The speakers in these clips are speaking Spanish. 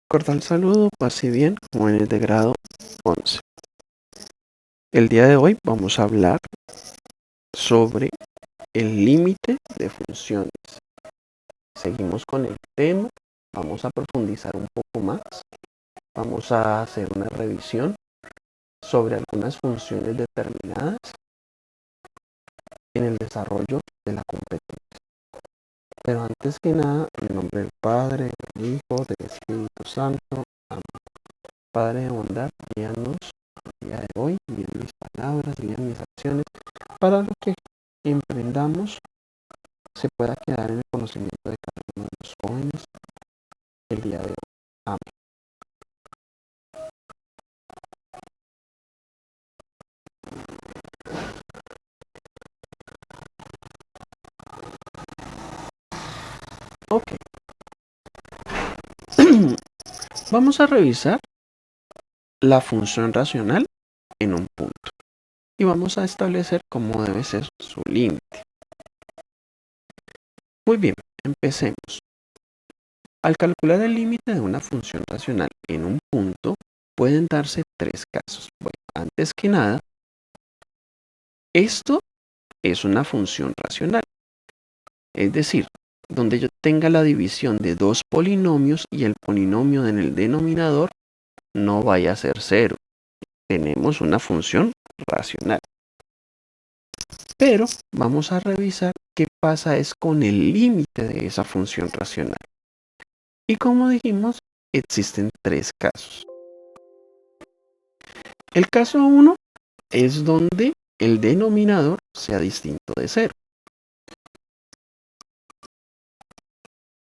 Cordial saludo, pase bien, jóvenes de grado 11. El día de hoy vamos a hablar sobre el límite de funciones. Seguimos con el tema, vamos a profundizar un poco más, vamos a hacer una revisión sobre algunas funciones determinadas en el desarrollo de la competencia. Pero antes que nada, en nombre del Padre, del Hijo, del Espíritu Santo, amén. Padre de bondad, guíanos el día de hoy, guía mis palabras, guía mis acciones, para lo que emprendamos se pueda quedar en el conocimiento de cada uno de los jóvenes el día de hoy. Amén. Ok. Vamos a revisar la función racional en un punto y vamos a establecer cómo debe ser su límite. Muy bien, empecemos. Al calcular el límite de una función racional en un punto, pueden darse tres casos. Bueno, antes que nada, esto es una función racional, es decir, donde yo tenga la división de dos polinomios y el polinomio en el denominador no vaya a ser cero. Tenemos una función racional. Pero vamos a revisar qué pasa es con el límite de esa función racional. Y como dijimos, existen tres casos. El caso 1 es donde el denominador sea distinto de cero.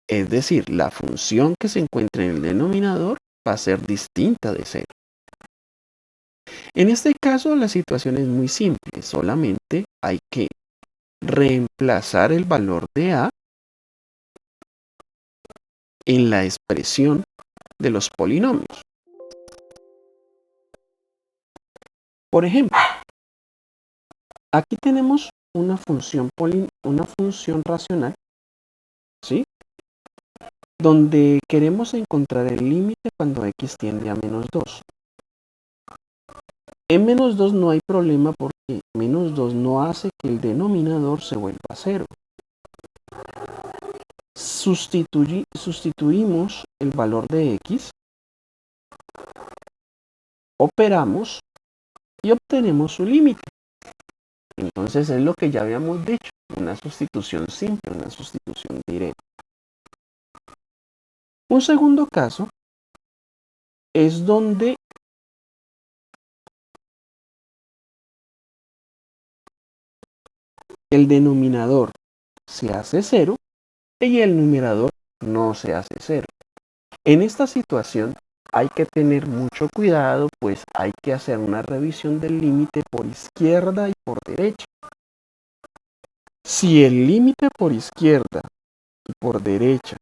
Es decir, la función que se encuentra en el denominador va a ser distinta de cero. En este caso la situación es muy simple, solamente hay que reemplazar el valor de a en la expresión de los polinomios. Por ejemplo, aquí tenemos una función racional, ¿sí? Donde queremos encontrar el límite cuando x tiende a menos 2. En menos 2 no hay problema porque menos 2 no hace que el denominador se vuelva 0. Sustituimos el valor de x, operamos y obtenemos su límite. Entonces es lo que ya habíamos dicho, una sustitución simple, una sustitución directa. Un segundo caso es donde el denominador se hace 0 y el numerador no se hace 0. En esta situación hay que tener mucho cuidado, pues hay que hacer una revisión del límite por izquierda y por derecha. Si el límite por izquierda y por derecha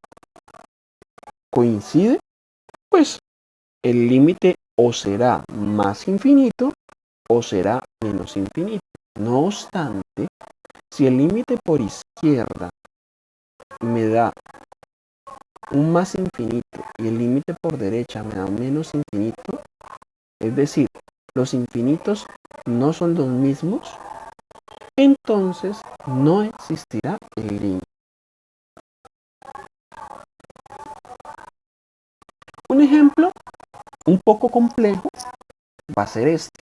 coincide, pues el límite o será más infinito o será menos infinito. No obstante, si el límite por izquierda me da un más infinito y el límite por derecha me da un menos infinito, es decir, los infinitos no son los mismos, entonces no existirá el límite. Un ejemplo un poco complejo va a ser este.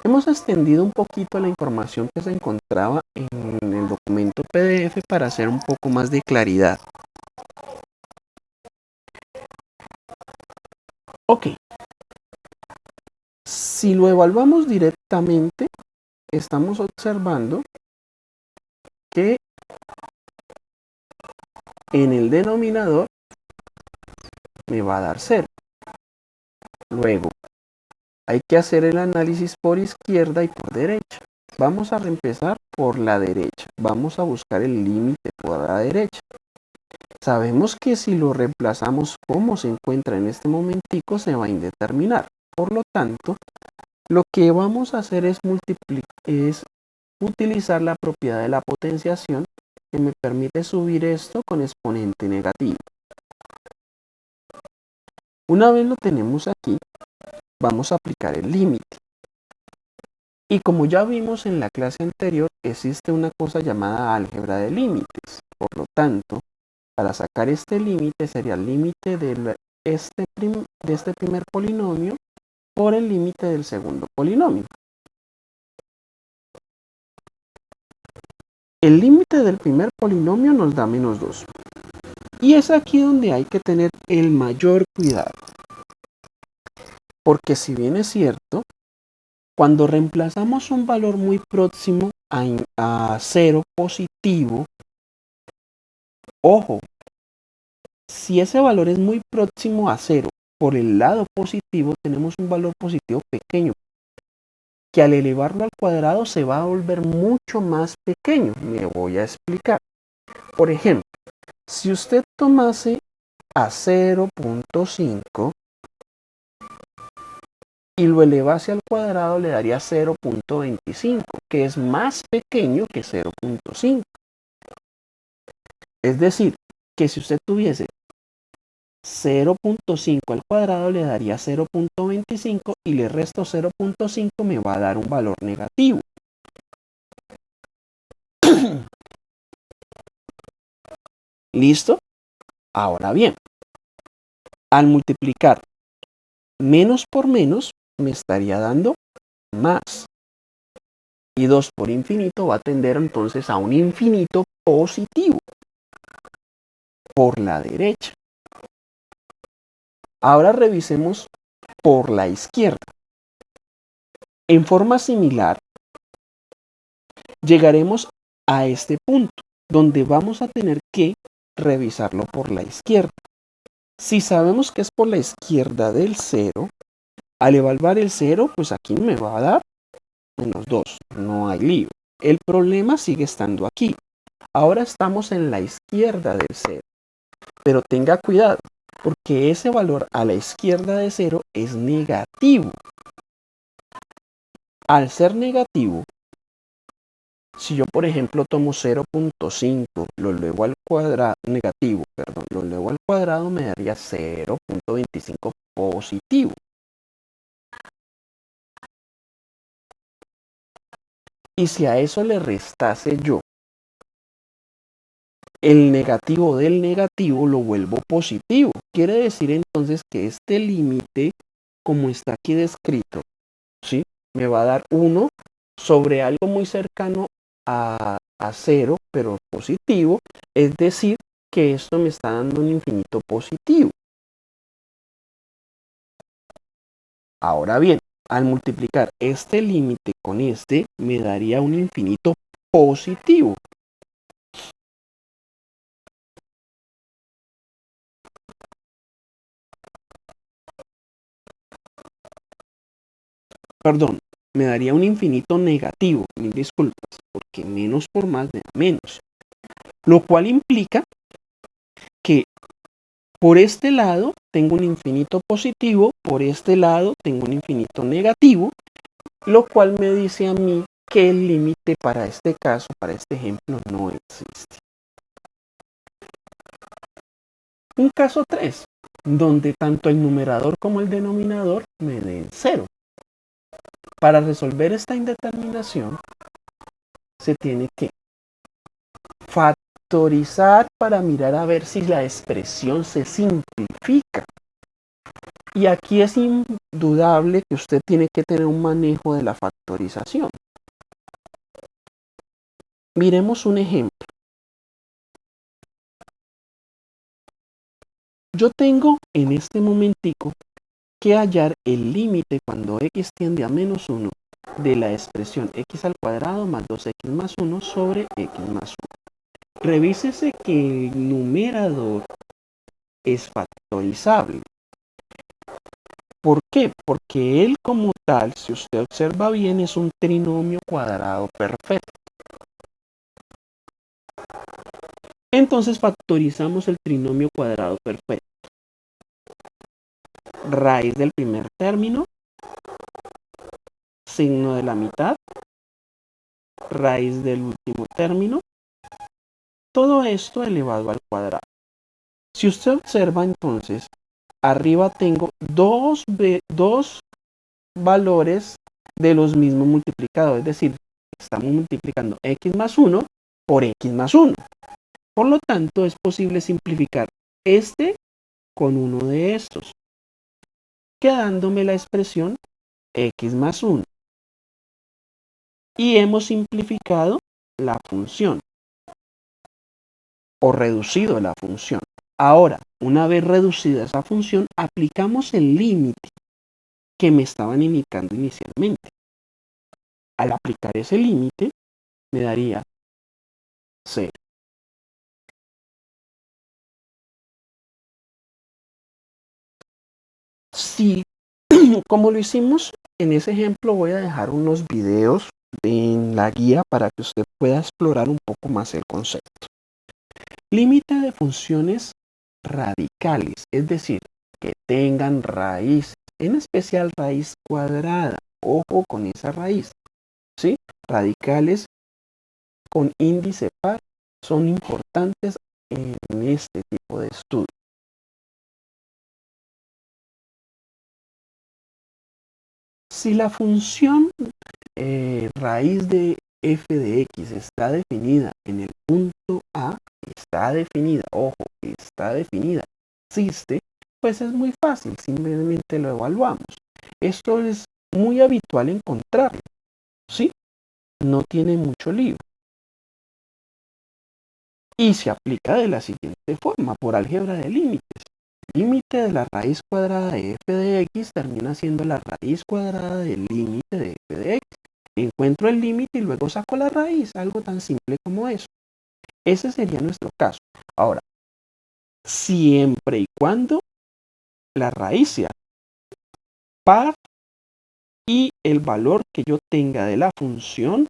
Hemos extendido un poquito la información que se encontraba en el documento PDF para hacer un poco más de claridad. Ok. Si lo evaluamos directamente, estamos observando que en el denominador me va a dar 0. Luego, hay que hacer el análisis por izquierda y por derecha. Vamos a reempezar por la derecha. Vamos a buscar el límite por la derecha. Sabemos que si lo reemplazamos como se encuentra en este momentico, se va a indeterminar. Por lo tanto, lo que vamos a hacer es utilizar la propiedad de la potenciación que me permite subir esto con exponente negativo. Una vez lo tenemos aquí, vamos a aplicar el límite. Y como ya vimos en la clase anterior, existe una cosa llamada álgebra de límites. Por lo tanto, para sacar este límite sería el límite de este primer polinomio por el límite del segundo polinomio. El límite del primer polinomio nos da -2. Y es aquí donde hay que tener el mayor cuidado. Porque si bien es cierto, cuando reemplazamos un valor muy próximo a 0 positivo, ojo, si ese valor es muy próximo a 0 por el lado positivo, tenemos un valor positivo pequeño, que al elevarlo al cuadrado se va a volver mucho más pequeño. Me voy a explicar. Por ejemplo, si usted tomase a 0.5 y lo elevase al cuadrado, le daría 0.25, que es más pequeño que 0.5. Es decir, que si usted tuviese 0.5 al cuadrado, le daría 0.25 y le resto 0.5, me va a dar un valor negativo. ¿Listo? Ahora bien, al multiplicar menos por menos, me estaría dando más. Y 2 por infinito va a tender entonces a un infinito positivo por la derecha. Ahora revisemos por la izquierda. En forma similar, llegaremos a este punto, donde vamos a tener que revisarlo por la izquierda. Si sabemos que es por la izquierda del 0, al evaluar el 0, pues aquí me va a dar -2, no hay lío. El problema sigue estando aquí. Ahora estamos en la izquierda del 0, pero tenga cuidado, porque ese valor a la izquierda de 0 es negativo. Al ser negativo, si yo por ejemplo tomo 0.5, lo elevo al cuadrado, lo elevo al cuadrado, me daría 0.25 positivo. Y si a eso le restase yo el negativo del negativo, lo vuelvo positivo. Quiere decir entonces que este límite, como está aquí descrito, ¿sí?, me va a dar 1 sobre algo muy cercano a 0, pero positivo. Es decir, que esto me está dando un infinito positivo. Ahora bien, al multiplicar este límite con este, me daría un infinito positivo. Perdón, me daría un infinito negativo. Mil disculpas, porque menos por más me da menos. Lo cual implica que por este lado tengo un infinito positivo, por este lado tengo un infinito negativo, lo cual me dice a mí que el límite para este caso, para este ejemplo, no existe. Un caso 3, donde tanto el numerador como el denominador me den 0. Para resolver esta indeterminación, se tiene que factorizar para mirar a ver si la expresión se simplifica. Y aquí es indudable que usted tiene que tener un manejo de la factorización. Miremos un ejemplo. Yo tengo en este momentico que hallar el límite cuando x tiende a -1 de la expresión x al cuadrado más 2x más 1 sobre x más 1. Revísese que el numerador es factorizable. ¿Por qué? Porque él como tal, si usted observa bien, es un trinomio cuadrado perfecto. Entonces factorizamos el trinomio cuadrado perfecto. Raíz del primer término, signo de la mitad, raíz del último término, todo esto elevado al cuadrado. Si usted observa entonces, arriba tengo dos valores de los mismos multiplicados, es decir, estamos multiplicando x más 1 por x más 1. Por lo tanto, es posible simplificar este con uno de estos, quedándome la expresión x más 1. Y hemos simplificado la función o reducido la función. Ahora, una vez reducida esa función, aplicamos el límite que me estaban indicando inicialmente. Al aplicar ese límite, me daría 0. Si, como lo hicimos en ese ejemplo, voy a dejar unos videos en la guía para que usted pueda explorar un poco más el concepto. Límite de funciones radicales, es decir, que tengan raíz, en especial raíz cuadrada. Ojo con esa raíz, ¿sí? Radicales con índice par son importantes en este tipo de estudio. Si la función raíz de f de x está definida en el punto A, está definida, ojo, está definida, existe, pues es muy fácil, simplemente lo evaluamos. Esto es muy habitual encontrarlo, ¿sí? No tiene mucho lío. Y se aplica de la siguiente forma, por álgebra de límites. Límite de la raíz cuadrada de f de x termina siendo la raíz cuadrada del límite de f de x. Encuentro el límite y luego saco la raíz, algo tan simple como eso. Ese sería nuestro caso. Ahora, siempre y cuando la raíz sea par y el valor que yo tenga de la función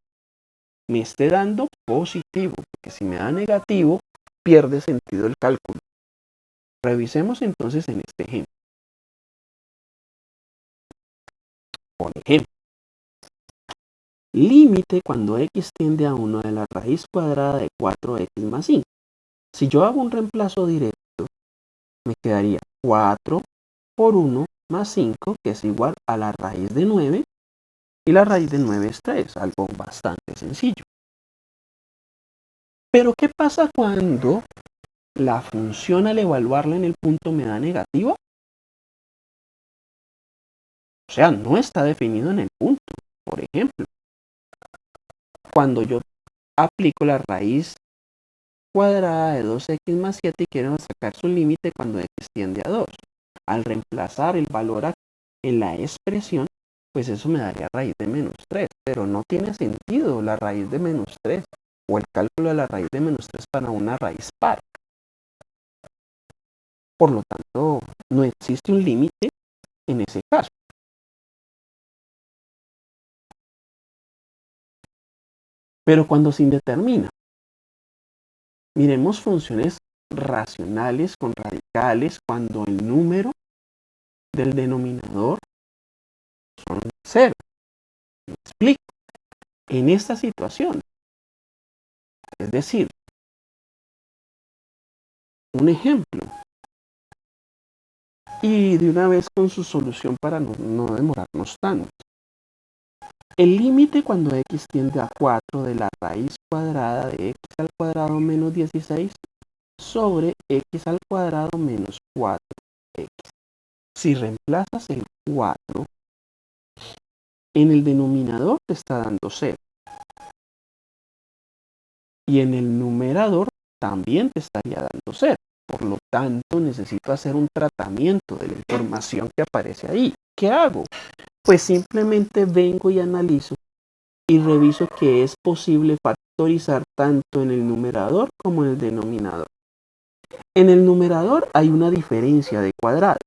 me esté dando positivo, porque si me da negativo, pierde sentido el cálculo. Revisemos entonces en este ejemplo. Por ejemplo, límite cuando x tiende a 1 de la raíz cuadrada de 4x más 5. Si yo hago un reemplazo directo, me quedaría 4 por 1 más 5, que es igual a la raíz de 9, y la raíz de 9 es 3, algo bastante sencillo. Pero ¿qué pasa cuando la función al evaluarla en el punto me da negativa? O sea, no está definido en el punto. Por ejemplo, cuando yo aplico la raíz cuadrada de 2x más 7 y quiero sacar su límite cuando x tiende a 2. Al reemplazar el valor en la expresión, pues eso me daría raíz de menos 3, pero no tiene sentido la raíz de menos 3 o el cálculo de la raíz de menos 3 para una raíz par. Por lo tanto, no existe un límite en ese caso. Pero cuando se indetermina, miremos funciones racionales con radicales cuando el número del denominador son 0. Me explico. En esta situación, es decir, un ejemplo, y de una vez con su solución para no demorarnos tanto. El límite cuando x tiende a 4 de la raíz cuadrada de x al cuadrado menos 16 sobre x al cuadrado menos 4x. Si reemplazas el 4, en el denominador te está dando 0. Y en el numerador también te estaría dando 0. Por lo tanto, necesito hacer un tratamiento de la información que aparece ahí. ¿Qué hago? Pues simplemente vengo y analizo y reviso que es posible factorizar tanto en el numerador como en el denominador. En el numerador hay una diferencia de cuadrados.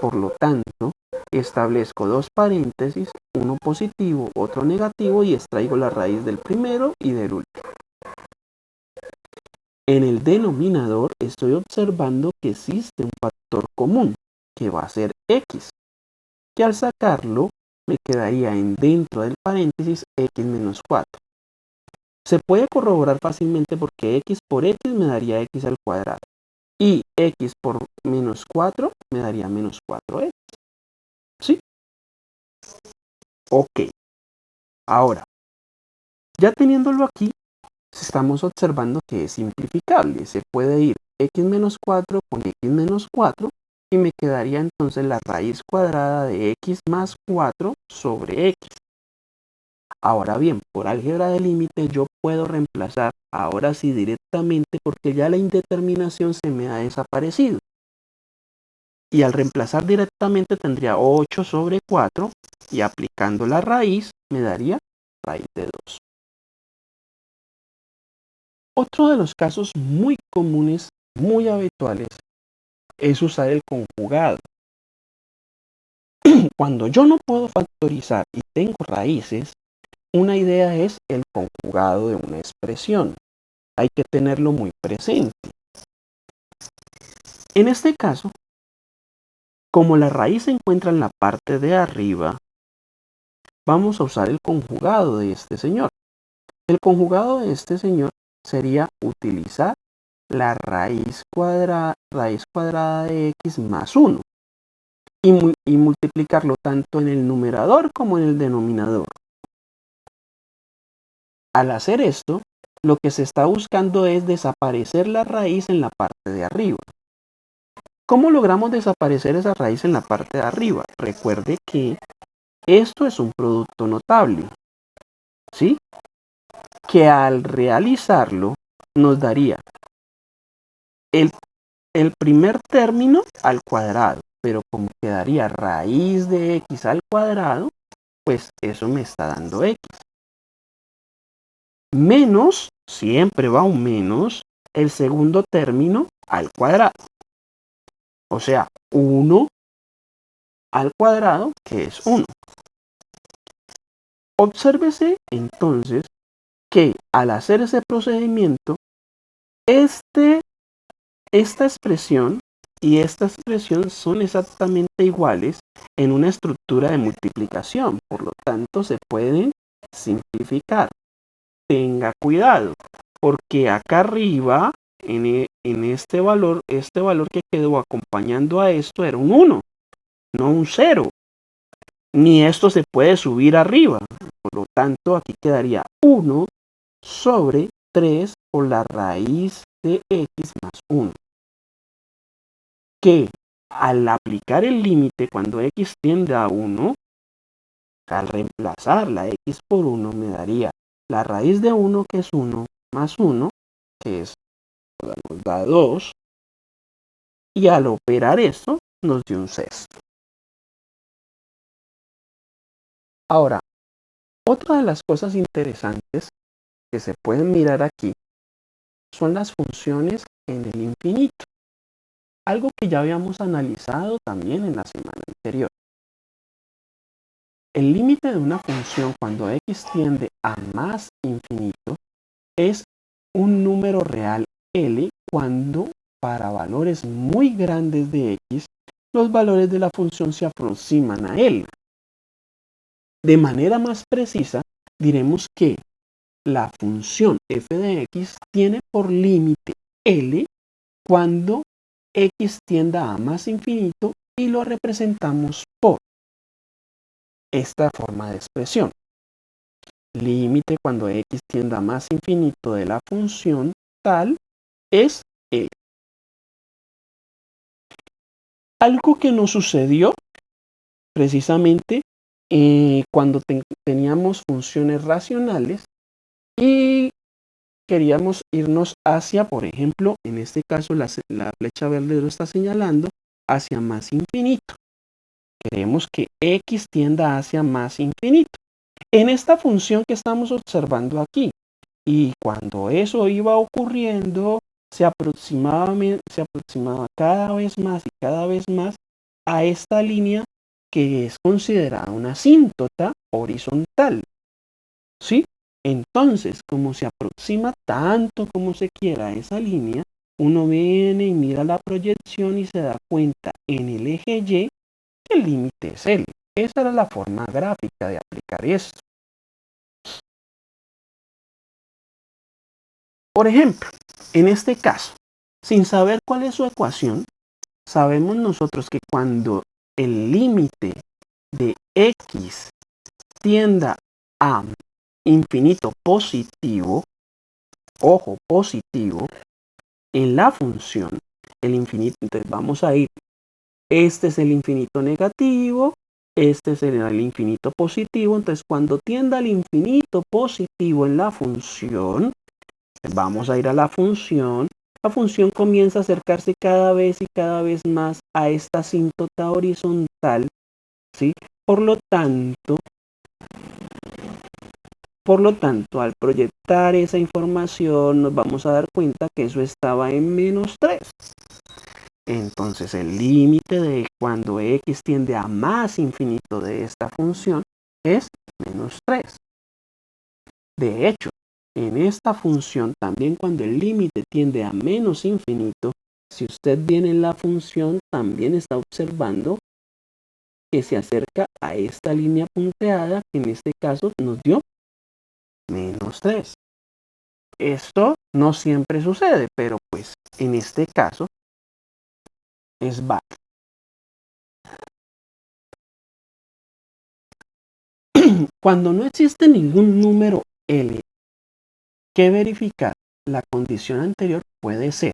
Por lo tanto, establezco dos paréntesis, uno positivo, otro negativo, y extraigo la raíz del primero y del último. En el denominador estoy observando que existe un factor común, que va a ser x, que al sacarlo me quedaría dentro del paréntesis x menos 4. Se puede corroborar fácilmente porque x por x me daría x al cuadrado. Y x por menos 4 me daría menos 4x. ¿Sí? Ok. Ahora, ya teniéndolo aquí, estamos observando que es simplificable. Se puede ir x menos 4 con x menos 4 y me quedaría entonces la raíz cuadrada de x más 4 sobre x. Ahora bien, por álgebra de límite yo puedo reemplazar ahora sí directamente porque ya la indeterminación se me ha desaparecido. Y al reemplazar directamente tendría 8 sobre 4 y aplicando la raíz me daría raíz de 2. Otro de los casos muy comunes, muy habituales, es usar el conjugado. Cuando yo no puedo factorizar y tengo raíces, una idea es el conjugado de una expresión. Hay que tenerlo muy presente. En este caso, como la raíz se encuentra en la parte de arriba, vamos a usar el conjugado de este señor. El conjugado de este señor sería utilizar la raíz cuadrada de x más 1 y multiplicarlo tanto en el numerador como en el denominador. Al hacer esto, lo que se está buscando es desaparecer la raíz en la parte de arriba. ¿Cómo logramos desaparecer esa raíz en la parte de arriba? Recuerde que esto es un producto notable, ¿sí? Que al realizarlo nos daría el primer término al cuadrado, pero como quedaría raíz de x al cuadrado, pues eso me está dando x. Menos, siempre va un menos, el segundo término al cuadrado. O sea, 1 al cuadrado, que es 1. Obsérvese entonces que al hacer ese procedimiento, esta expresión y esta expresión son exactamente iguales en una estructura de multiplicación. Por lo tanto, se pueden simplificar. Tenga cuidado, porque acá arriba, en este valor que quedó acompañando a esto era un 1, no un 0. Ni esto se puede subir arriba. Por lo tanto, aquí quedaría 1 sobre 3 por la raíz de x más 1. Que al aplicar el límite cuando x tiende a 1, al reemplazar la x por 1 me daría la raíz de 1 que es 1 más 1 que es, nos da 2 y al operar esto nos dio un sexto. Ahora, otra de las cosas interesantes que se pueden mirar aquí son las funciones en el infinito. Algo que ya habíamos analizado también en la semana anterior. El límite de una función cuando x tiende a más infinito es un número real L cuando para valores muy grandes de x los valores de la función se aproximan a L. De manera más precisa, diremos que la función f de x tiene por límite L cuando x tienda a más infinito y lo representamos por esta forma de expresión. Límite cuando x tienda a más infinito de la función tal es L. Algo que nos sucedió precisamente cuando teníamos funciones racionales y queríamos irnos hacia, por ejemplo, en este caso la flecha verde lo está señalando, hacia más infinito. Queremos que x tienda hacia más infinito. En esta función que estamos observando aquí, y cuando eso iba ocurriendo, se aproximaba cada vez más y cada vez más a esta línea que es considerada una asíntota horizontal. ¿Sí? Entonces, como se aproxima tanto como se quiera a esa línea, uno viene y mira la proyección y se da cuenta en el eje Y que el límite es L. Esa era la forma gráfica de aplicar esto. Por ejemplo, en este caso, Sin saber cuál es su ecuación, sabemos nosotros que cuando el límite de x tienda a infinito positivo, ojo, positivo, en la función, el infinito, entonces vamos a ir, este es el infinito negativo, este será el infinito positivo, entonces cuando tienda al infinito positivo en la función, vamos a ir a la función comienza a acercarse cada vez y cada vez más a esta asíntota horizontal, ¿sí? Por lo tanto, al proyectar esa información nos vamos a dar cuenta que eso estaba en -3. Entonces el límite de cuando x tiende a más infinito de esta función es -3. De hecho, en esta función también cuando el límite tiende a menos infinito, si usted viene en la función también está observando que se acerca a esta línea punteada que en este caso nos dio -3. Esto no siempre sucede, pero pues en este caso es válido. Cuando no existe ningún número L que verificar, la condición anterior puede ser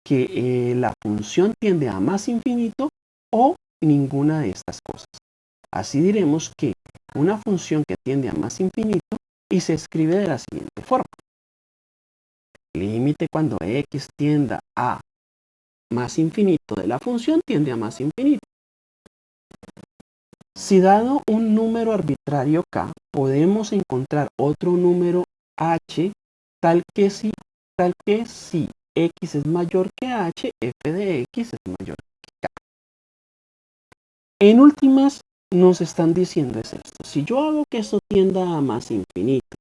que la función tiende a más infinito o ninguna de estas cosas. Así diremos que una función que tiende a más infinito y se escribe de la siguiente forma. Límite cuando x tienda a más infinito de la función tiende a más infinito. Si dado un número arbitrario k, podemos encontrar otro número h tal que si x es mayor que h, f de x es mayor que k. En últimas, nos están diciendo es esto. Si yo hago que esto tienda a más infinito,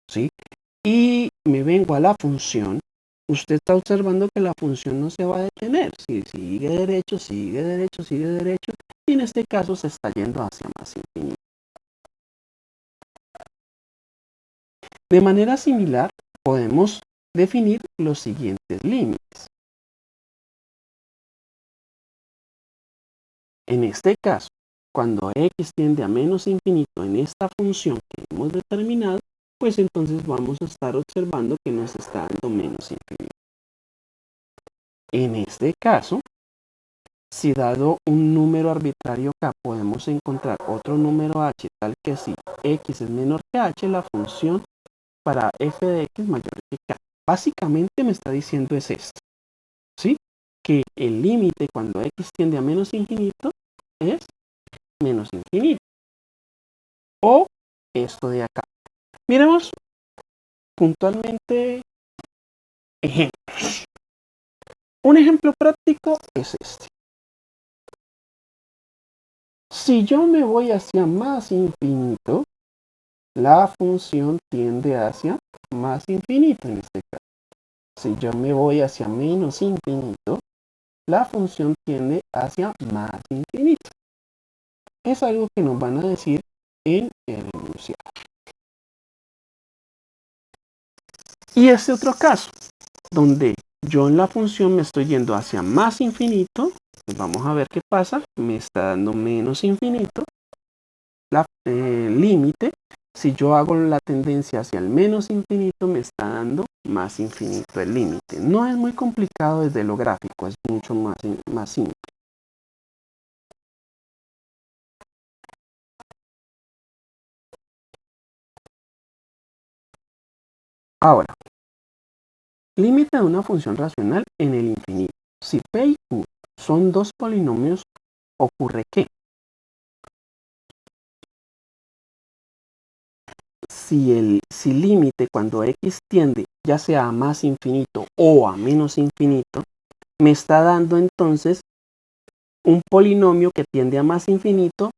¿sí? Y me vengo a la función, usted está observando que la función no se va a detener. Si sigue derecho, sigue derecho, sigue derecho, y en este caso se está yendo hacia más infinito. De manera similar, podemos definir los siguientes límites. En este caso, cuando x tiende a menos infinito en esta función que hemos determinado, pues entonces vamos a estar observando que nos está dando menos infinito. En este caso, si dado un número arbitrario k, podemos encontrar otro número h tal que si x es menor que h, la función para f de x mayor que k. Básicamente me está diciendo es esto, ¿sí? Que el límite cuando x tiende a menos infinito es menos infinito. O esto de acá. Miremos puntualmente ejemplos. Un ejemplo práctico es este. Si yo me voy hacia más infinito, la función tiende hacia más infinito en este caso. Si yo me voy hacia menos infinito, la función tiende hacia más infinito. Es algo que nos van a decir en el enunciado. Y este otro caso, donde yo en la función me estoy yendo hacia más infinito, pues vamos a ver qué pasa, me está dando menos infinito, la límite, si yo hago la tendencia hacia el menos infinito, me está dando más infinito el límite. No es muy complicado desde lo gráfico, es mucho más simple. Ahora, límite de una función racional en el infinito. Si P y Q son dos polinomios, ocurre que si límite cuando x tiende ya sea a más infinito o a menos infinito, me está dando entonces un polinomio que tiende a más infinito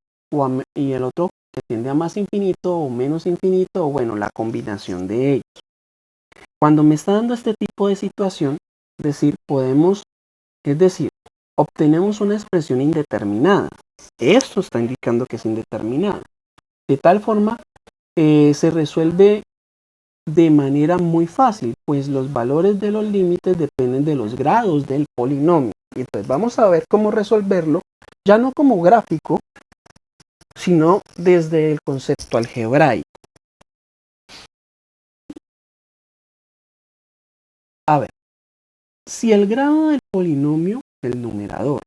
y el otro que tiende a más infinito o menos infinito, o bueno, la combinación de ellos. Cuando me está dando este tipo de situación, obtenemos una expresión indeterminada. Esto está indicando que es indeterminada. De tal forma, se resuelve de manera muy fácil, pues los valores de los límites dependen de los grados del polinomio. Y entonces vamos a ver cómo resolverlo, ya no como gráfico, sino desde el concepto algebraico. A ver, si el grado del polinomio del numerador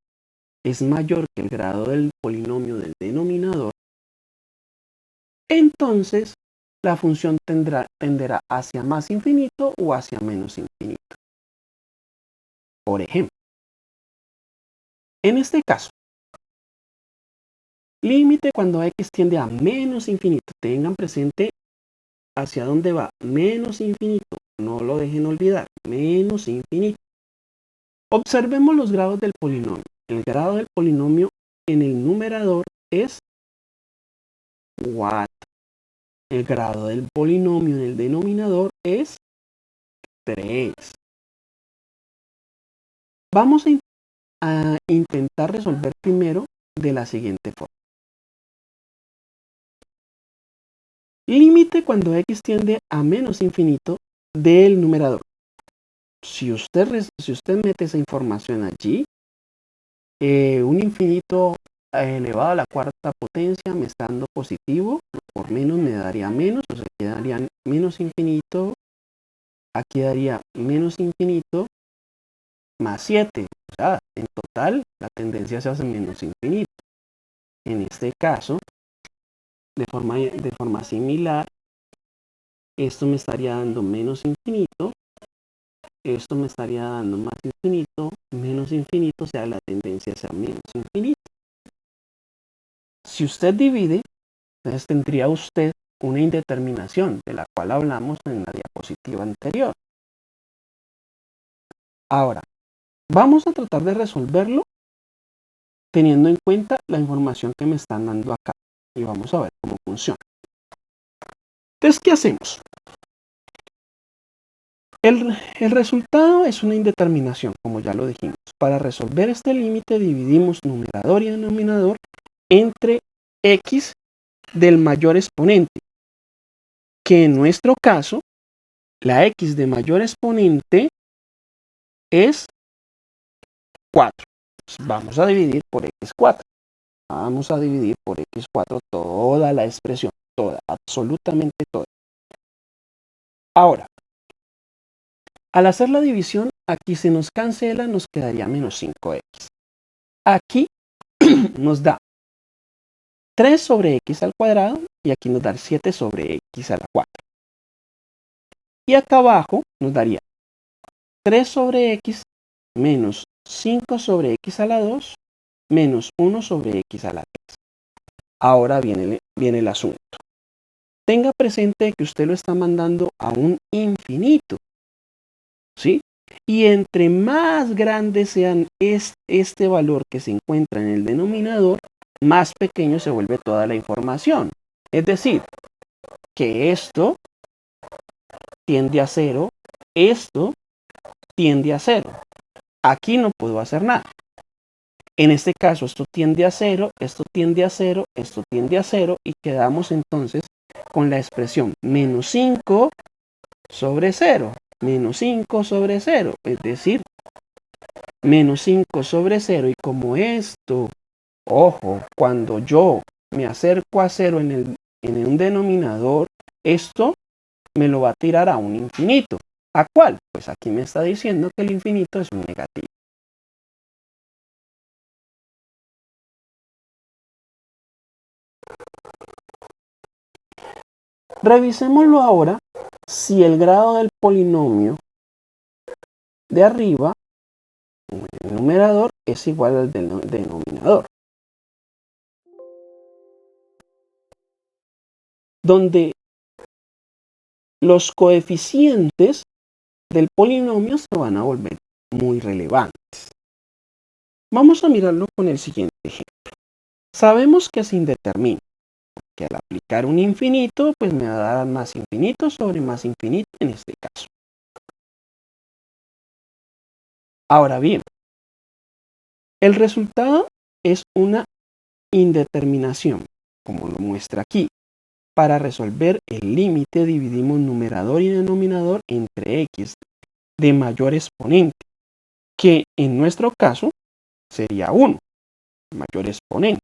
es mayor que el grado del polinomio del denominador, entonces la función tenderá hacia más infinito o hacia menos infinito. Por ejemplo, en este caso, límite cuando x tiende a menos infinito. Tengan presente hacia dónde va, menos infinito. No lo dejen olvidar, menos infinito. Observemos los grados del polinomio. El grado del polinomio en el numerador es 4. El grado del polinomio en el denominador es 3. Vamos a intentar resolver primero de la siguiente forma. Límite cuando x tiende a menos infinito del numerador. Si usted mete esa información allí, un infinito elevado a la cuarta potencia me está dando positivo, por menos me daría menos, o sea, quedaría menos infinito, aquí daría menos infinito más 7, o sea, en total la tendencia se hace menos infinito. En este caso, de forma similar, esto me estaría dando menos infinito, esto me estaría dando más infinito, menos infinito, o sea, la tendencia sea menos infinito. Si usted divide, entonces tendría usted una indeterminación de la cual hablamos en la diapositiva anterior. Ahora, vamos a tratar de resolverlo teniendo en cuenta la información que me están dando acá. Y vamos a ver cómo funciona. Entonces, ¿qué hacemos? El resultado es una indeterminación, como ya lo dijimos. Para resolver este límite dividimos numerador y denominador entre x del mayor exponente, que en nuestro caso, la x de mayor exponente es 4. Entonces, vamos a dividir por x4. Vamos a dividir por x4 toda la expresión, toda, absolutamente toda. Ahora, al hacer la división, aquí se nos cancela, nos quedaría menos 5x. Aquí nos da 3 sobre x al cuadrado y aquí nos da 7 sobre x a la 4. Y acá abajo nos daría 3 sobre x menos 5 sobre x a la 2 menos 1 sobre x a la 3. Ahora viene el asunto. Tenga presente que usted lo está mandando a un infinito, ¿sí? Y entre más grande sean este valor que se encuentra en el denominador, más pequeño se vuelve toda la información. Es decir, que esto tiende a 0, esto tiende a 0. Aquí no puedo hacer nada. En este caso, esto tiende a 0, esto tiende a 0, esto tiende a 0 y quedamos entonces con la expresión menos 5 sobre 0, menos 5 sobre 0, es decir, menos 5 sobre 0. Y como esto, ojo, cuando yo me acerco a 0 en un denominador, esto me lo va a tirar a un infinito. ¿A cuál? Pues aquí me está diciendo que el infinito es un negativo. Revisémoslo ahora si el grado del polinomio de arriba, el numerador, es igual al del denominador. Donde los coeficientes del polinomio se van a volver muy relevantes. Vamos a mirarlo con el siguiente ejemplo. Sabemos que es indeterminado, que al aplicar un infinito, pues me va a dar más infinito sobre más infinito en este caso. Ahora bien, el resultado es una indeterminación, como lo muestra aquí. para resolver el límite dividimos numerador y denominador entre x de mayor exponente, que en nuestro caso sería 1, mayor exponente.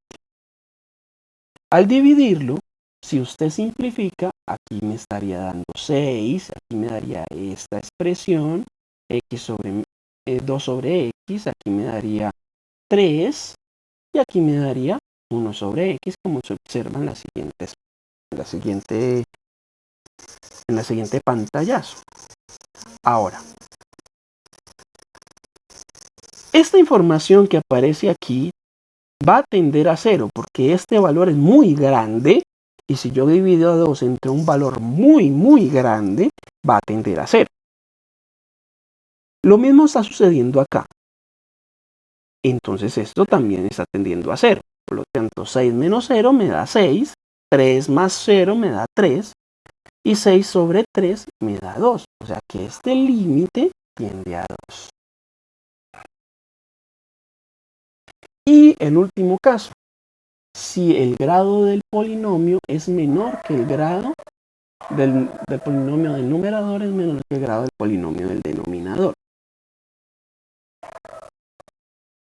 Al dividirlo, si usted simplifica, aquí me estaría dando 6, aquí me daría esta expresión, x sobre 2 sobre x, aquí me daría 3, y aquí me daría 1 sobre x, como se observa en la siguiente pantallazo. Ahora, esta información que aparece aquí va a tender a 0 porque este valor es muy grande y si yo divido a 2 entre un valor muy grande, va a tender a 0. Lo mismo está sucediendo acá. Entonces esto también está tendiendo a 0. Por lo tanto, 6 menos 0 me da 6, 3 más 0 me da 3 y 6 sobre 3 me da 2. O sea que este límite tiende a 2. Y el último caso, si el grado del polinomio es menor que el grado del polinomio del numerador, es menor que el grado del polinomio del denominador.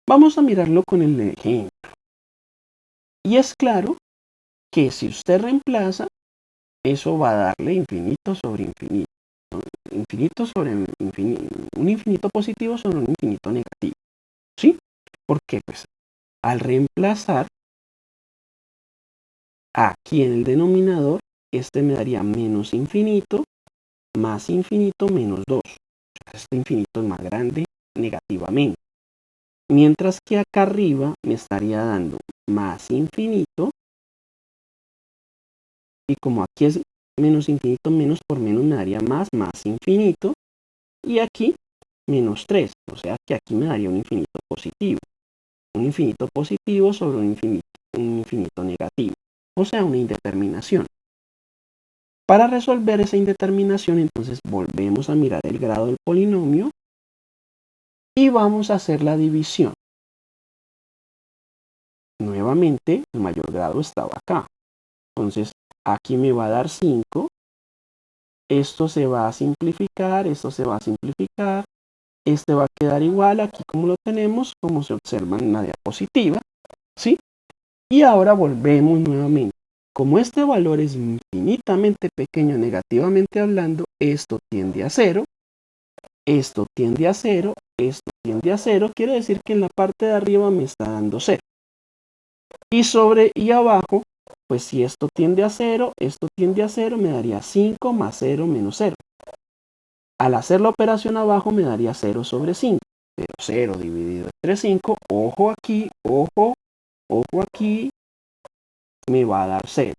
Vamos a mirarlo con el ejemplo. Y es claro que si usted reemplaza, eso va a darle infinito sobre infinito. Infinito sobre infinito. Un infinito positivo sobre un infinito negativo. ¿Sí? Porque pues al reemplazar aquí en el denominador, este me daría menos infinito, más infinito, menos 2. Este infinito es más grande negativamente. Mientras que acá arriba me estaría dando más infinito. Y como aquí es menos infinito, menos por menos me daría más infinito. Y aquí menos 3. O sea que aquí me daría un infinito positivo. Un infinito positivo sobre un infinito negativo. O sea, una indeterminación. Para resolver esa indeterminación, entonces volvemos a mirar el grado del polinomio y vamos a hacer la división. Nuevamente, el mayor grado estaba acá. Entonces, aquí me va a dar 5. Esto se va a simplificar, esto se va a simplificar. Este va a quedar igual aquí como lo tenemos, como se observa en la diapositiva. ¿Sí? Y ahora volvemos nuevamente. Como este valor es infinitamente pequeño negativamente hablando, esto tiende a 0. Esto tiende a 0, esto tiende a 0, quiere decir que en la parte de arriba me está dando 0. Y abajo, pues si esto tiende a 0, esto tiende a 0, me daría 5 más 0 menos 0. Al hacer la operación abajo me daría 0 sobre 5. Pero 0 dividido entre 5, ojo aquí, ojo aquí, me va a dar 0.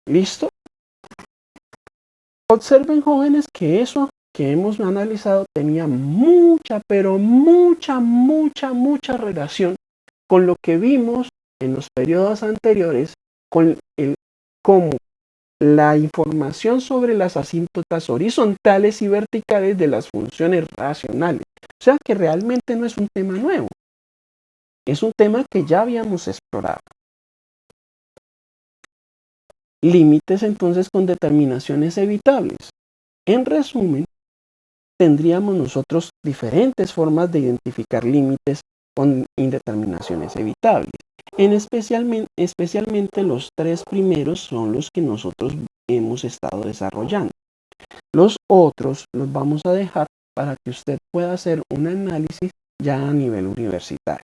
¿Listo? Observen, jóvenes, que eso que hemos analizado tenía mucha, pero mucha relación con lo que vimos en los periodos anteriores, con cómo la información sobre las asíntotas horizontales y verticales de las funciones racionales. O sea que realmente no es un tema nuevo, es un tema que ya habíamos explorado. Límites entonces con determinaciones evitables. En resumen, tendríamos nosotros diferentes formas de identificar límites con indeterminaciones evitables. Especialmente los 3 primeros son los que nosotros hemos estado desarrollando. Los otros los vamos a dejar para que usted pueda hacer un análisis ya a nivel universitario.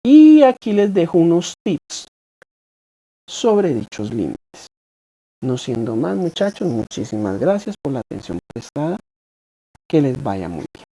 Y aquí les dejo unos tips sobre dichos límites. No siendo más, muchachos, muchísimas gracias por la atención prestada. Que les vaya muy bien.